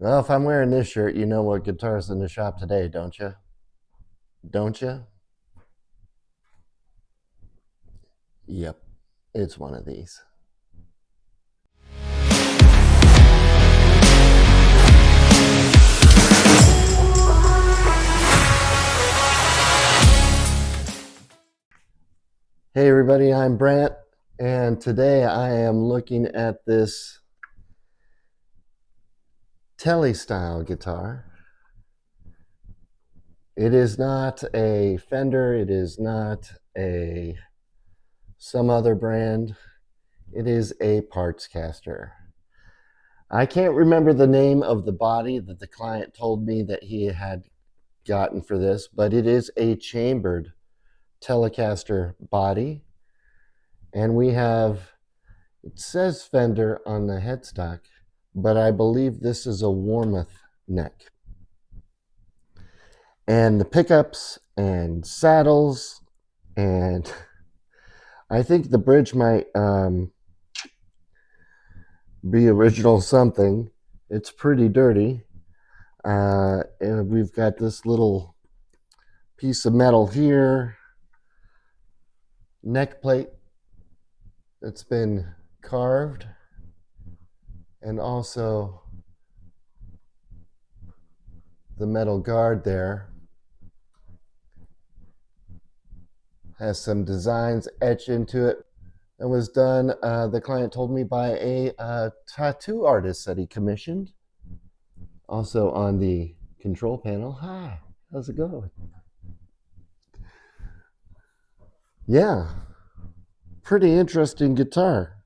Well, if I'm wearing this shirt, you know what guitar's in the shop today, don't you? Don't you? Yep, it's one of these. Hey everybody, I'm Brant, and today I am looking at this Tele style guitar. It is not a Fender, it is not some other brand. It is a Partscaster. I can't remember the name of the body that the client told me that he had gotten for this, but it is a chambered Telecaster body, and we have, it says Fender on the headstock, but I believe this is a Warmoth neck. And the pickups and saddles, and I think the bridge might be original something. It's pretty dirty. And we've got this little piece of metal here, neck plate that's been carved, and also the metal guard there has some designs etched into it. It was done, the client told me, by a tattoo artist that he commissioned. Also on the control panel. Hi, how's it going? Yeah, pretty interesting guitar.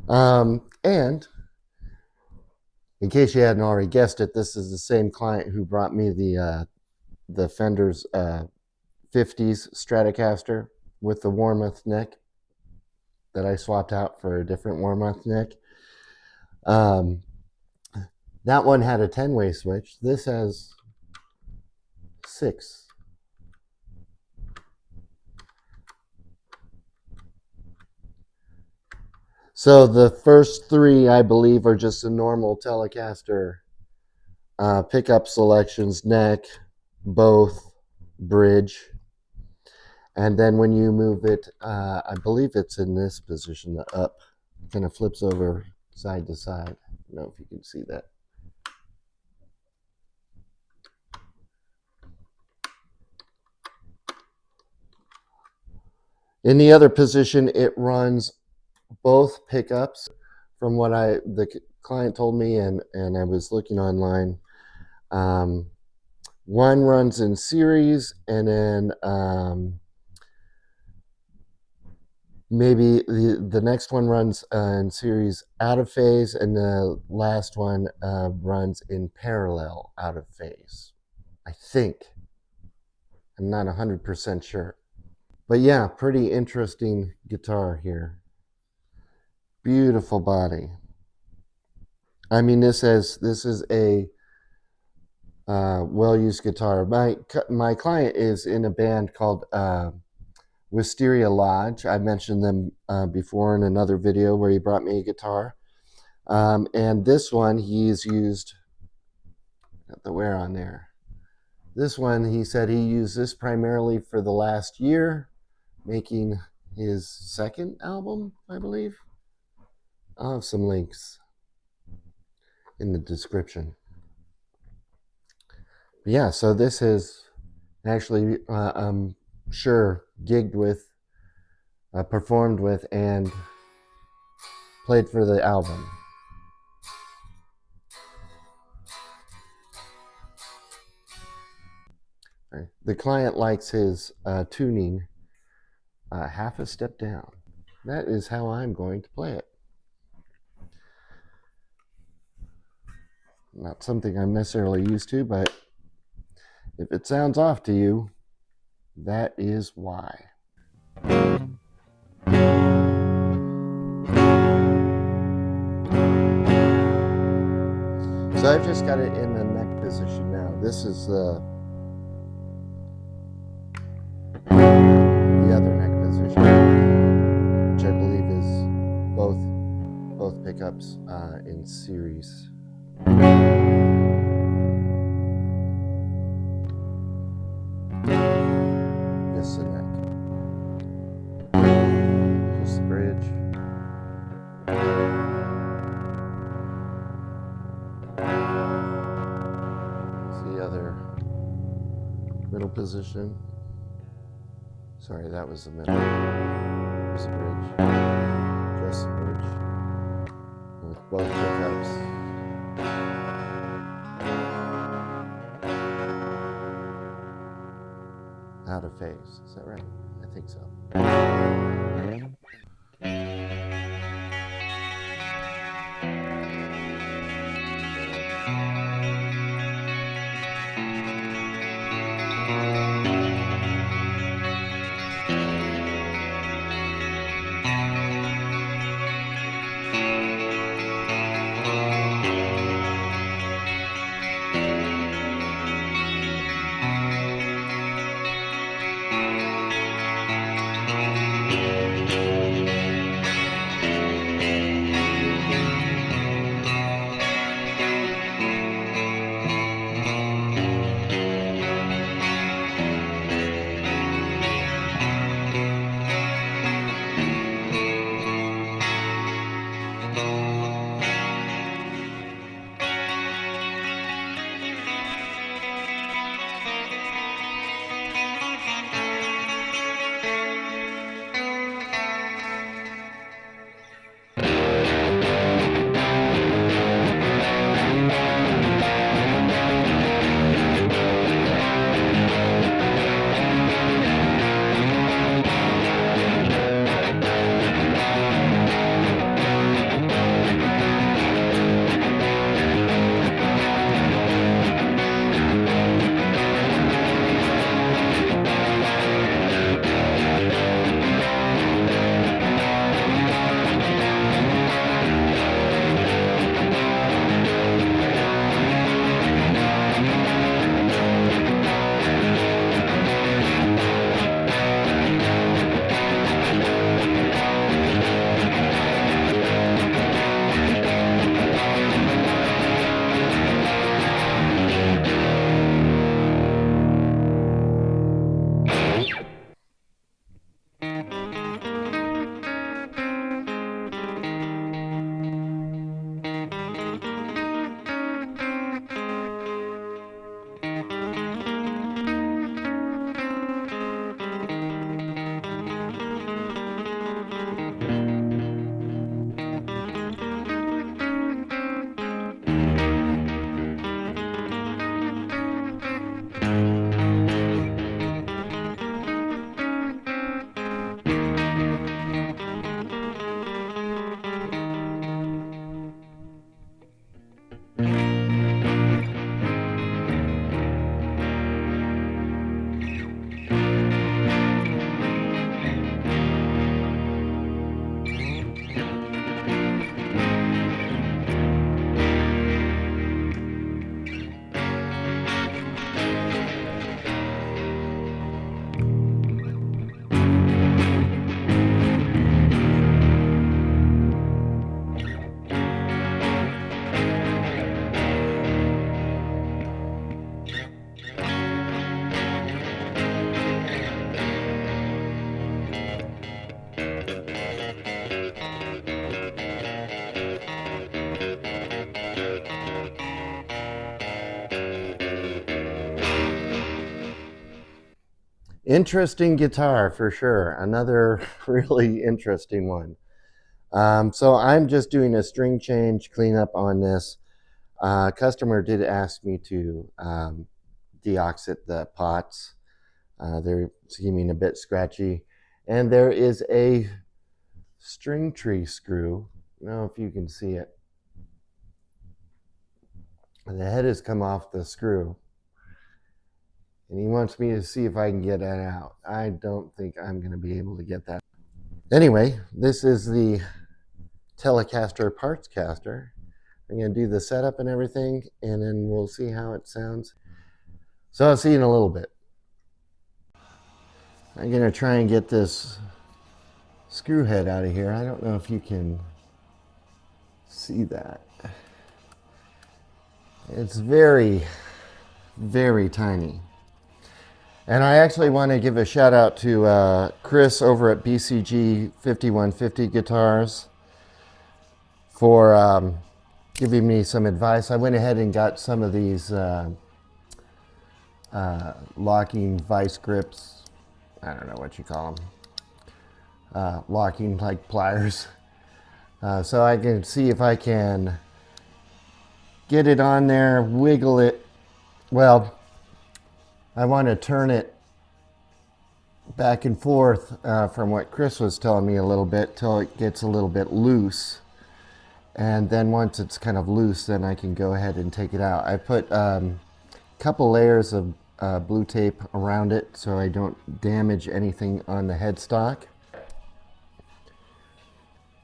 And in case you hadn't already guessed it, this is the same client who brought me the Fender's 50s Stratocaster with the Warmoth neck that I swapped out for a different Warmoth neck. That one had a 10-way switch. This has 6. So the first 3, I believe, are just a normal Telecaster pickup selections, neck, both, bridge. And then when you move it, I believe it's in this position, the up, kind of flips over side to side. I don't know if you can see that. In the other position, it runs both pickups. From what the client told me, and I was looking online, one runs in series, and then maybe the next one runs in series out of phase, and the last one runs in parallel out of phase, I think. I'm not 100% sure. But yeah, pretty interesting guitar here. Beautiful body. I mean, this is a well-used guitar. My client is in a band called Wisteria Lodge. I mentioned them before in another video where he brought me a guitar. And this one he's used, got the wear on there. This one, he said he used this primarily for the last year, making his second album, I believe. I'll have some links in the description. Yeah, so this is actually, I'm sure, gigged with, performed with, and played for the album. The client likes his tuning half a step down. That is how I'm going to play it. Not something I'm necessarily used to, but if it sounds off to you, that is why. So I've just got it in the neck position now. This is the other neck position, which I believe is both pickups in series. other middle position. Sorry, that was the middle. There's a bridge. Just the bridge. With both pickups. Out of phase. Is that right? I think so. Interesting guitar for sure. Another really interesting one. So I'm just doing a string change cleanup on this. Customer did ask me to deoxit the pots. They're seeming a bit scratchy. And there is a string tree screw. I don't know if you can see it. The head has come off the screw. And he wants me to see if I can get that out. I don't think I'm going to be able to get that. Anyway, this is the Telecaster Partscaster. I'm going to do the setup and everything, and then we'll see how it sounds. So I'll see you in a little bit. I'm going to try and get this screw head out of here. I don't know if you can see that. It's very, very tiny. And I actually want to give a shout out to Chris over at BCG 5150 Guitars for giving me some advice. I went ahead and got some of these locking vice grips. I don't know what you call them. Locking like pliers. So I can see if I can get it on there, wiggle it. Well, I want to turn it back and forth from what Chris was telling me a little bit till it gets a little bit loose. And then once it's kind of loose, then I can go ahead and take it out. I put a couple layers of blue tape around it so I don't damage anything on the headstock.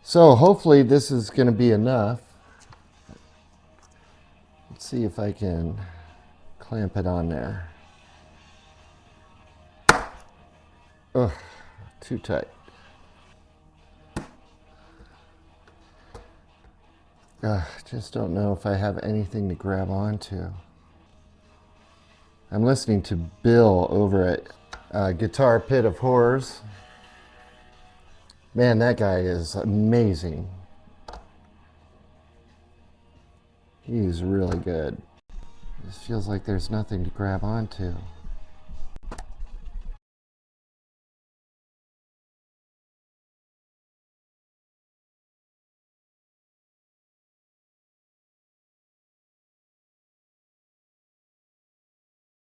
So hopefully this is going to be enough. Let's see if I can clamp it on there. Ugh, too tight. Just don't know if I have anything to grab onto. I'm listening to Bill over at Guitar Pit of Horrors. Man, that guy is amazing. He's really good. It just feels like there's nothing to grab onto.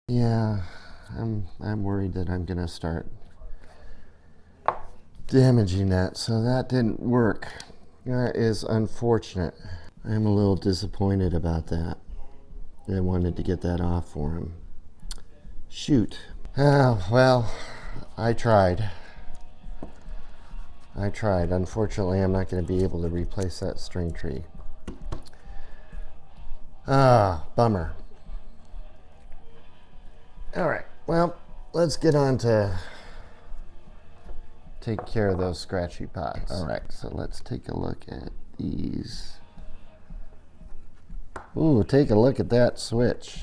Yeah, I'm worried that I'm gonna start damaging that, so that didn't work. That is unfortunate. I'm a little disappointed about that. I wanted to get that off for him. Shoot. Well, I tried. Unfortunately, I'm not going to be able to replace that string tree. Bummer. All right, well, let's get on to take care of those scratchy pots. All right, so let's take a look at these. Ooh, take a look at that switch.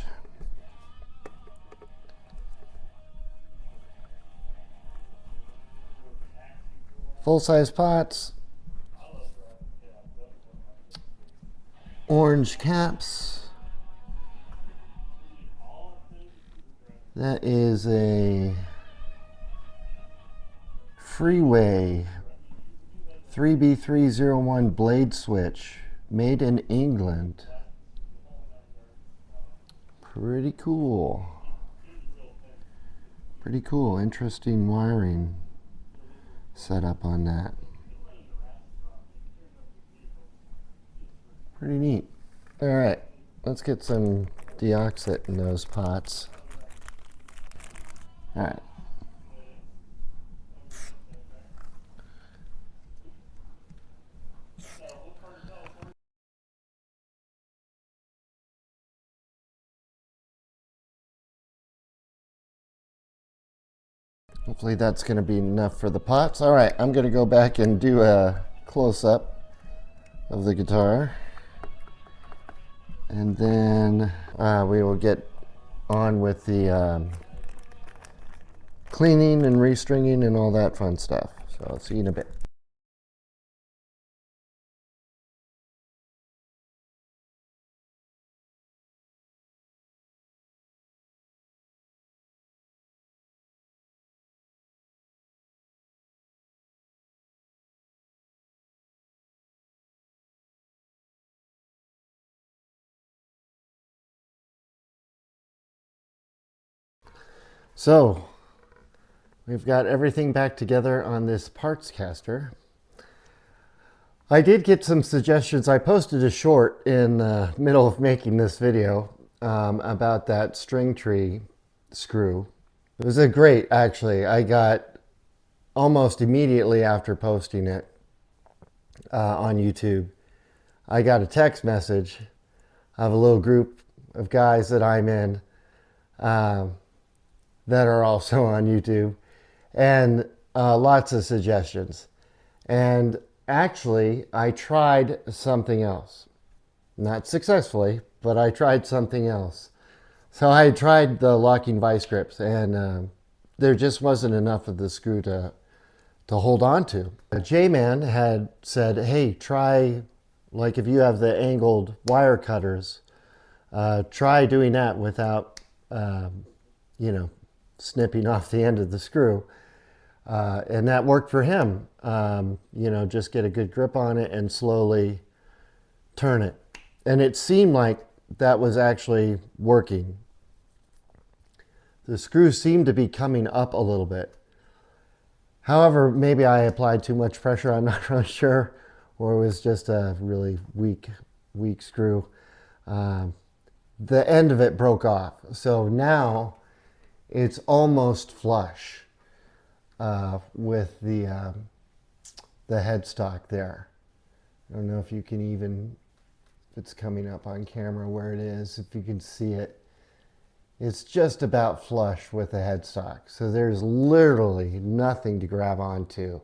Full-size pots. Orange caps. That is a Freeway 3B301 blade switch made in England. Pretty cool. Pretty cool. Interesting wiring setup on that. Pretty neat. All right, let's get some deoxit in those pots. All right. Hopefully that's going to be enough for the pots. All right, I'm going to go back and do a close-up of the guitar. And then we will get on with the cleaning and restringing and all that fun stuff. So I'll see you in a bit. So we've got everything back together on this Partscaster. I did get some suggestions. I posted a short in the middle of making this video about that string tree screw. It was a great, actually. I got almost immediately after posting it on YouTube, I got a text message of a little group of guys that I'm in that are also on YouTube, and lots of suggestions. And actually, I tried something else. Not successfully, but I tried something else. So I tried the locking vice grips, and there just wasn't enough of the screw to hold on to. J-Man had said, hey, try, like if you have the angled wire cutters, try doing that without you know, snipping off the end of the screw. And that worked for him. You know, just get a good grip on it and slowly turn it. And it seemed like that was actually working. The screw seemed to be coming up a little bit. However, maybe I applied too much pressure, I'm not really sure, or it was just a really weak screw. The end of it broke off. So now it's almost flush with the headstock there. I don't know if you can even, if it's coming up on camera where it is, if you can see it. It's just about flush with the headstock. So there's literally nothing to grab onto.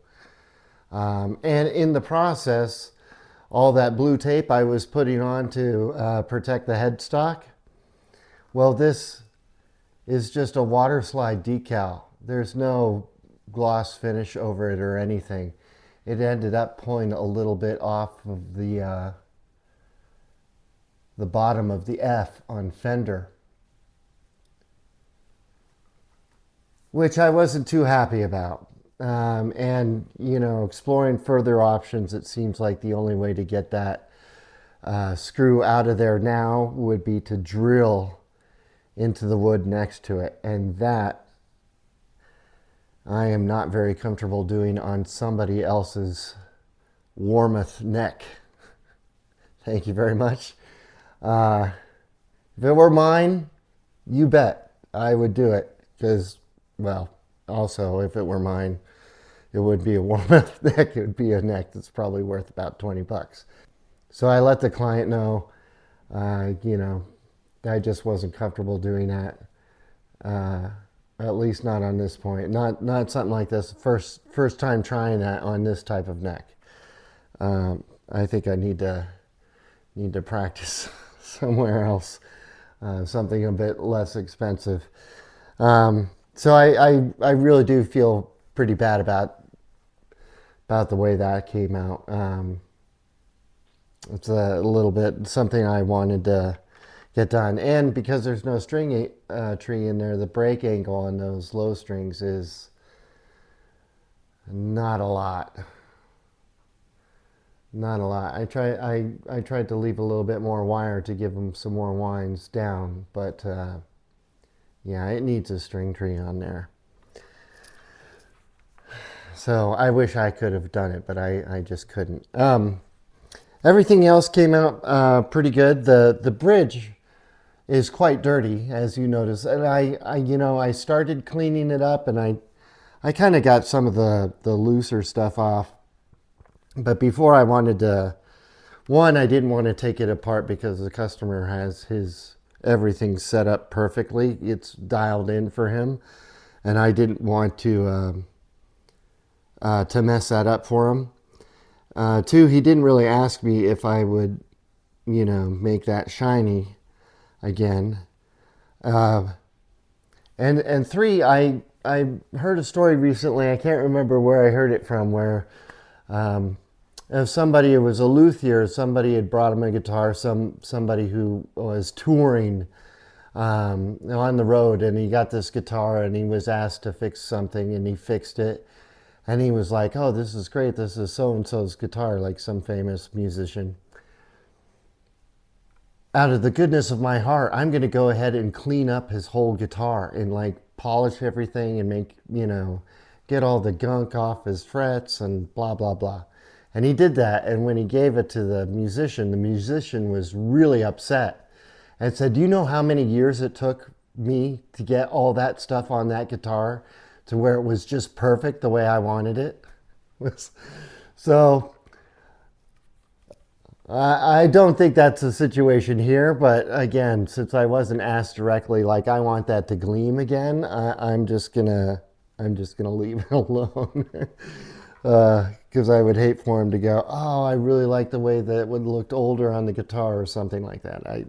And in the process, all that blue tape I was putting on to protect the headstock, well, this is just a water slide decal. There's no gloss finish over it or anything. It ended up pulling a little bit off of the bottom of the F on Fender, which I wasn't too happy about. And, you know, exploring further options, it seems like the only way to get that screw out of there now would be to drill into the wood next to it. And that I am not very comfortable doing on somebody else's Warmoth neck. Thank you very much. If it were mine, you bet I would do it, because, well, also, if it were mine, it would be a Warmoth neck. It would be a neck that's probably worth about 20 bucks. So I let the client know, you know, I just wasn't comfortable doing that. At least not on this point. Not something like this. First time trying that on this type of neck. I think I need to practice somewhere else, something a bit less expensive. So I really do feel pretty bad about the way that came out. It's a little bit something I wanted to get done, and because there's no string tree in there, the break angle on those low strings is not a lot. Not a lot. I tried to leave a little bit more wire to give them some more winds down, but yeah, it needs a string tree on there. So I wish I could have done it, but I just couldn't. Everything else came out pretty good. The bridge is quite dirty, as you notice, and I started cleaning it up, and I kind of got some of the looser stuff off. But before I wanted to, I didn't want to take it apart because the customer has his everything set up perfectly. It's dialed in for him, and I didn't want to mess that up for him. Two, he didn't really ask me if I would, you know, make that shiny again. And three, I heard a story recently, I can't remember where I heard it from, where if somebody, it was a luthier, somebody had brought him a guitar, somebody who was touring on the road, and he got this guitar and he was asked to fix something, and he fixed it, and he was like, oh, this is great, this is so-and-so's guitar, like some famous musician. Out of the goodness of my heart, I'm going to go ahead and clean up his whole guitar and like polish everything and make, you know, get all the gunk off his frets and blah, blah, blah. And he did that, and when he gave it to the musician was really upset and said, do you know how many years it took me to get all that stuff on that guitar to where it was just perfect the way I wanted it? So I don't think that's the situation here, but again, since I wasn't asked directly, like, I want that to gleam again, I'm just gonna leave it alone. Because I would hate for him to go, oh, I really like the way that it would look older on the guitar or something like that. I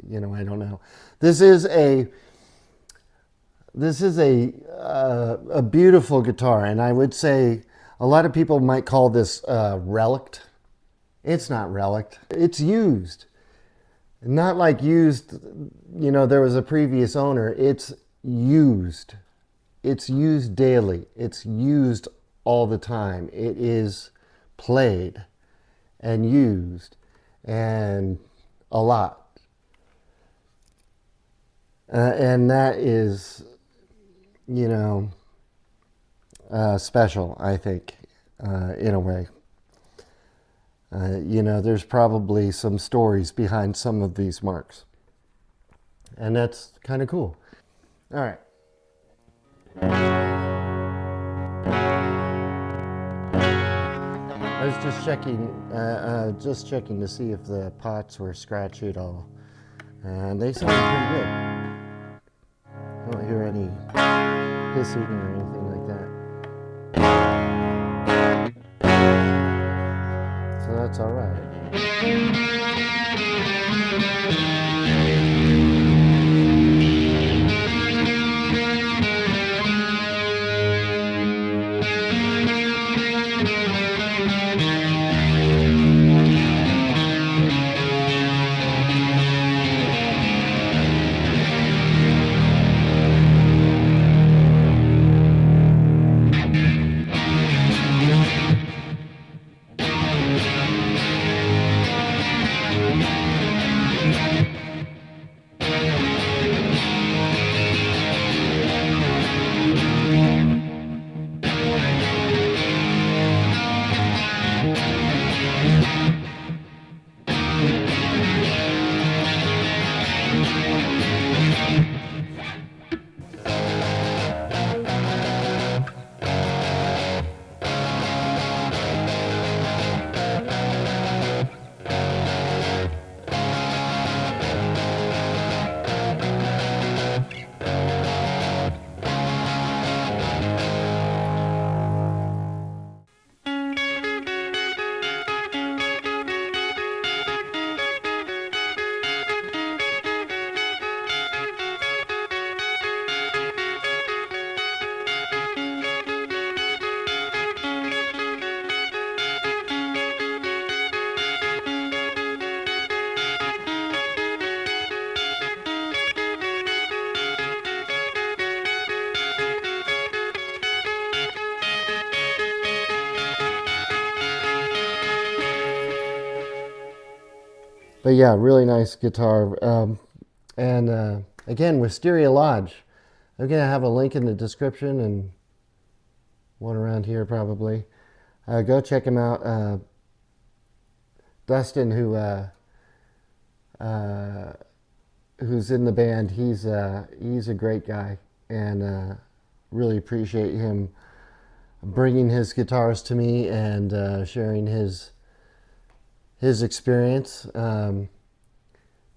don't know. This is a beautiful guitar, and I would say a lot of people might call this relict. It's not relict. It's used. Not like used, you know, there was a previous owner. It's used. It's used daily. It's used all the time. It is played and used and a lot. And that is, you know, special, I think, in a way. You know, there's probably some stories behind some of these marks. And that's kind of cool. All right. I was just checking to see if the pots were scratchy at all. And they sound pretty good. I don't hear any hissing or anything like that. So that's all right. But yeah, really nice guitar. And again, Wisteria Lodge. I'm going to have a link in the description and one around here probably. Go check him out. Dustin, who's in the band, he's a great guy, and really appreciate him bringing his guitars to me and sharing his experience, a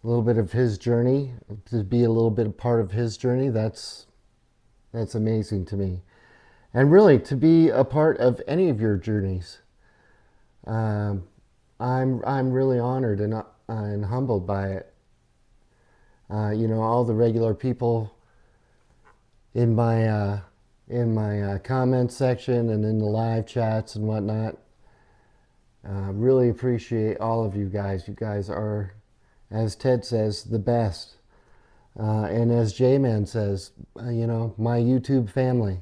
little bit of his journey, to be a little bit a part of his journey. That's amazing to me, and really to be a part of any of your journeys. I'm really honored and humbled by it. You know, all the regular people in my comment section and in the live chats and whatnot. Really appreciate all of you guys. You guys are, as Ted says, the best. And as J-Man says, you know, my YouTube family.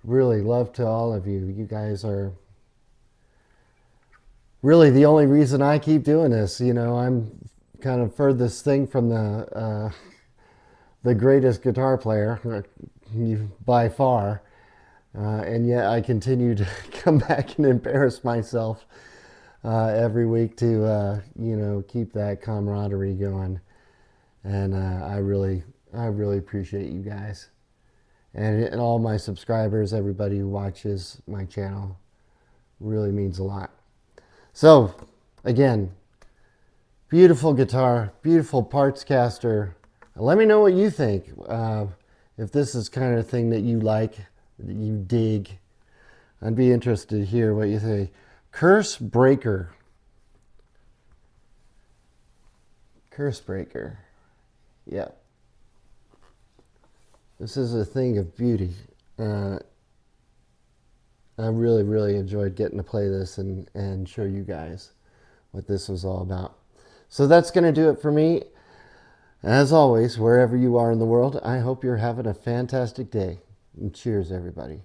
Really love to all of you. You guys are really the only reason I keep doing this. You know, I'm kind of furthest thing from the greatest guitar player by far. And yet I continue to come back and embarrass myself every week to, you know, keep that camaraderie going. And I really appreciate you guys. And all my subscribers, everybody who watches my channel, really means a lot. So, again, beautiful guitar, beautiful Partscaster. Let me know what you think. If this is kind of thing that you like, that you dig, I'd be interested to hear what you think. Curse Breaker. Curse Breaker. Yeah. This is a thing of beauty. I really enjoyed getting to play this and show you guys what this was all about. So that's going to do it for me. As always, wherever you are in the world, I hope you're having a fantastic day. And cheers, everybody.